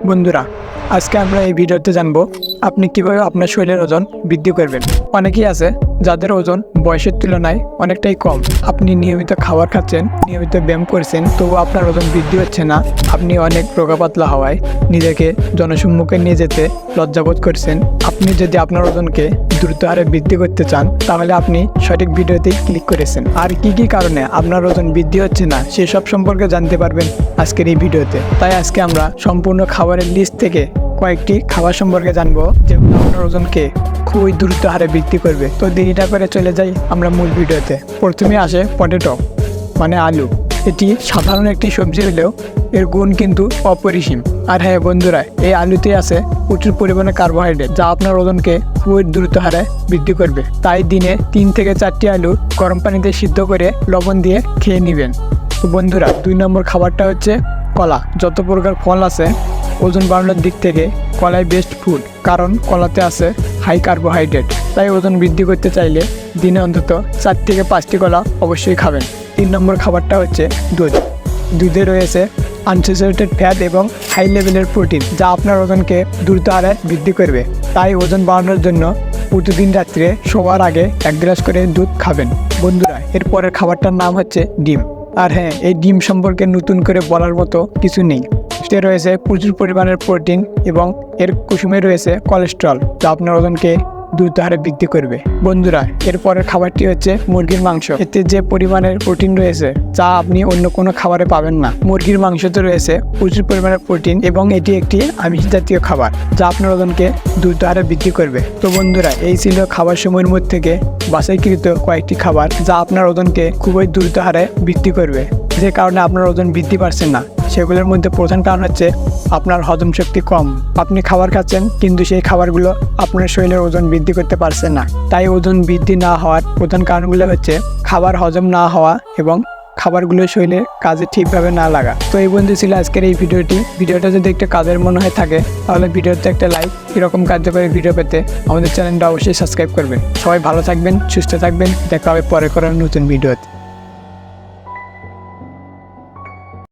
বন্ধুরা, আজকে আমরা এই ভিডিওতে জানবো আপনি কিভাবে আপনার শরীরের ওজন বৃদ্ধি করবেন। অনেকেই আছে যাদের ওজন বয়সের তুলনায় অনেকটাই কম। আপনি নিয়মিত খাবার খাচ্ছেন, নিয়মিত ব্যায়াম করছেন, তবু আপনার ওজন বৃদ্ধি হচ্ছে না। আপনি অনেক রোগা পাতলা হওয়ায় নিজেকে জনসম্মুখে নিয়ে যেতে লজ্জাবোধ করছেন। আপনি যদি আপনার ওজনকে দ্রুত হারে বৃদ্ধি করতে চান, তাহলে আপনি সঠিক ভিডিওতেই ক্লিক করেছেন। আর কি কি কারণে আপনার ওজন বৃদ্ধি হচ্ছে না সেসব সম্পর্কে জানতে পারবেন আজকের এই ভিডিওতে। তাই আজকে আমরা সম্পূর্ণ খাবারের লিস্ট থেকে কয়েকটি খাবার সম্পর্কে জানবো যেগুলো আপনার ওজনকে খুবই দ্রুত হারে বৃদ্ধি করবে। তো দেরিটা করে চলে যাই আমরা মূল ভিডিওতে। প্রথমে আসে পটেটো মানে আলু। এটি সাধারণ একটি সবজি হলেও এর গুণ কিন্তু অপরিসীম। আর হ্যাঁ বন্ধুরা, এই আলুতে আছে প্রচুর পরিমাণে কার্বোহাইড্রেট, যা আপনার ওজনকে খুবই দ্রুত হারে বৃদ্ধি করবে। তাই দিনে 3 থেকে 4টি আলু গরম পানিতে সিদ্ধ করে লবণ দিয়ে খেয়ে নেবেন। তো বন্ধুরা, 2 নম্বর খাবারটা হচ্ছে কলা। যত প্রকার ফল আছে, ওজন বাড়ানোর দিক থেকে কলাই বেস্ট ফুড, কারণ কলাতে আছে হাই কার্বোহাইড্রেট। তাই ওজন বৃদ্ধি করতে চাইলে দিনে অন্তত 4 থেকে 5টি কলা অবশ্যই খাবেন। 3 নম্বর খাবারটা হচ্ছে দুধ। দুধে রয়েছে আনস্যাচুরেটেড ফ্যাট এবং হাই লেভেলের প্রোটিন, যা আপনার ওজনকে দ্রুত হারে বৃদ্ধি করবে। তাই ওজন বাড়ানোর জন্য প্রতিদিন রাত্রে শোয়ার আগে 1 গ্লাস করে দুধ খাবেন। বন্ধুরা, এরপরের খাবারটার নাম হচ্ছে ডিম। আর হ্যাঁ, এই ডিম সম্পর্কে নতুন করে বলার মতো কিছু নেই। এতে রয়েছে প্রচুর পরিমাণের প্রোটিন এবং এর কুসুমে রয়েছে কোলেস্ট্রল, যা আপনার ওজনকে দ্রুত হারে বৃদ্ধি করবে। বন্ধুরা, এরপরের খাবারটি হচ্ছে মুরগির মাংস। এতে যে পরিমাণের প্রোটিন রয়েছে, যা আপনি অন্য কোনো খাবারে পাবেন না। মুরগির মাংসতে রয়েছে প্রচুর পরিমাণের প্রোটিন এবং এটি একটি আমিষ জাতীয় খাবার, যা আপনার ওজনকে দ্রুত হারে বৃদ্ধি করবে। তো বন্ধুরা, এই ছিল খাবার সময়ের মধ্যে থেকে বাছাইকৃত কয়েকটি খাবার, যা আপনার ওজনকে খুবই দ্রুত হারে বৃদ্ধি করবে। যে কারণে আপনার ওজন বৃদ্ধি পাচ্ছে না, সেগুলোর মধ্যে প্রধান কারণ হচ্ছে আপনার হজম শক্তি কম। আপনি খাবার খাচ্ছেন, কিন্তু সেই খাবারগুলো আপনার শরীরের ওজন বৃদ্ধি করতে পারছে না। তাই ওজন বৃদ্ধি না হওয়ার প্রধান কারণগুলো হচ্ছে খাবার হজম না হওয়া এবং খাবারগুলো শরীরে কাজে ঠিকভাবে না লাগা। তো এই বন্ধু ছিল আজকের এই ভিডিওটা যদি একটা কাজের মনে হয়ে থাকে, তাহলে ভিডিওতে একটা লাইক। এরকম কার্যকরী ভিডিও পেতে আমাদের চ্যানেলটা অবশ্যই সাবস্ক্রাইব করবেন। সবাই ভালো থাকবেন, সুস্থ থাকবেন। দেখা হবে পরে করার নতুন ভিডিওতে।